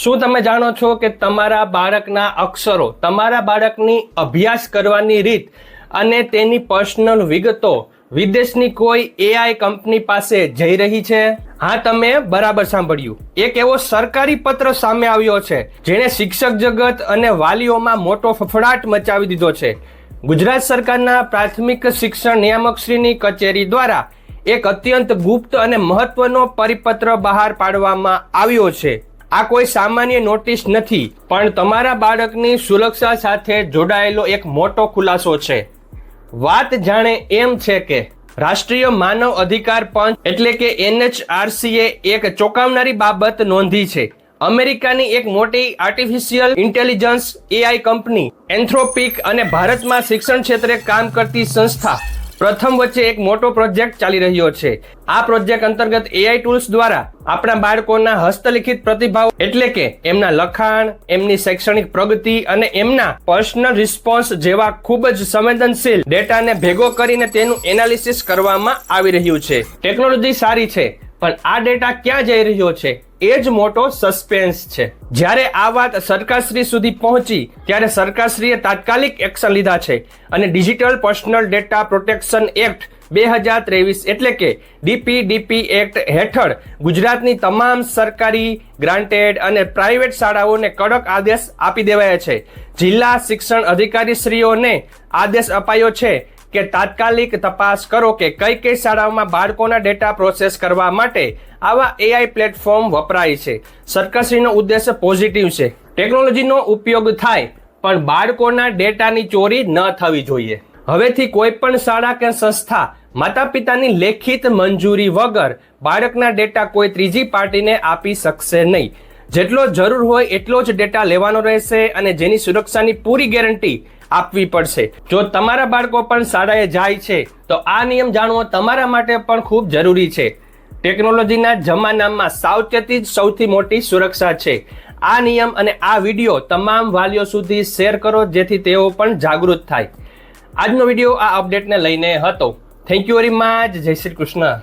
શું તમે જાણો છો કે તમારા બાળકના અક્ષરો, તમારા બાળકની અભ્યાસ કરવાની રીત અને તેની પર્સનલ વિગતો વિદેશની કોઈ એઆઈ કંપની પાસે જઈ રહી છે? હા, તમે બરાબર સાંભળ્યું. એક એવો સરકારી પત્ર સામે આવ્યો છે જેણે શિક્ષક જગત અને વાલીઓમાં મોટો ફફડાટ મચાવી દીધો છે. ગુજરાત સરકારના પ્રાથમિક શિક્ષણ નિયામકશ્રીની કચેરી દ્વારા એક અત્યંત ગુપ્ત અને મહત્વનો પરિપત્ર બહાર પાડવામાં આવ્યો છે. આ કોઈ સામાન્ય નોટિસ નથી, પણ તમારા બાળકની સુરક્ષા સાથે જોડાયેલો એક મોટો ખુલાસો છે. વાત જાણે એમ છે કે રાષ્ટ્રીય માનવ અધિકાર પંચ એટલે કે NHRCએ એક ચોંકાવનારી બાબત નોંધી છે. અમેરિકાની એક મોટી artificial intelligence AI company Anthropic અને ભારતમાં શિક્ષણ ક્ષેત્રે કામ કરતી સંસ્થા પ્રથમ વચ્ચે એક મોટો પ્રોજેક્ટ ચાલી રહ્યો છે. આ પ્રોજેક્ટ અંતર્ગત એઆઈ ટૂલ્સ દ્વારા આપણા બાળકોના હસ્તલિખિત પ્રતિભાવ એટલે કે એમના લખાણ, એમની શૈક્ષણિક પ્રગતિ અને એમના પર્સનલ રિસ્પોન્સ જેવા ખૂબ જ સંવેદનશીલ ડેટાને ભેગો કરીને તેનું એનાલિસિસ કરવામાં આવી રહ્યું છે. ટેકનોલોજી સારી છે, પણ આ ડેટા ક્યાં જઈ રહ્યો છે એ જ મોટો સસ્પેન્સ છે. જ્યારે આ વાત સરકારશ્રી સુધી પહોંચી ત્યારે સરકારશ્રીએ તાત્કાલિક એક્શન લીધા છે અને digital personal data protection act 2023 એટલે કે DPDP એક્ટ હેઠળ ગુજરાતની તમામ સરકારી, ગ્રાન્ટેડ અને પ્રાઇવેટ શાળાઓને કડક આદેશ આપી દેવાયા છે. જિલ્લા શિક્ષણ અધિકારીશ્રીઓને આદેશ અપાયો છે કે તાત્કાલિક તપાસ કરો કે કઈ કઈ શાળાઓમાં બાળકોના ડેટા પ્રોસેસ કરવા માટે આવા એઆઈ પ્લેટફોર્મ વપરાય છે. સરકારશ્રીનો ઉદ્દેશ્ય પોઝિટિવ છે. ટેકનોલોજીનો ઉપયોગ થાય, પણ બાળકોના ડેટાની ચોરી ન થવી જોઈએ. હવેથી કોઈ પણ શાળા કે સંસ્થા માતા પિતાની લેખિત મંજૂરી વગર બાળકના ડેટા કોઈ ત્રીજી પાર્ટીને આપી શકશે નહીં. જેટલો જરૂર હોય એટલો જ ડેટા લેવાનો રહેશે અને જેની સુરક્ષાની પૂરી ગેરંટી આપવી પડશે. જો તમારા બાળકો પણ શાળાએ જાય છે તો આ નિયમ જાણવો તમારા માટે પણ ખૂબ જરૂરી છે. ટેકનોલોજીના જમાનામાં સાવચેતી જ સૌથી મોટી સુરક્ષા છે. આ નિયમ અને આ વિડીયો તમામ વાલીઓ સુધી શેર કરો જેથી તેઓ પણ જાગૃત થાય. આજનો વિડીયો આ અપડેટને લઈને હતો. Thank you very much. જય શ્રી કૃષ્ણ.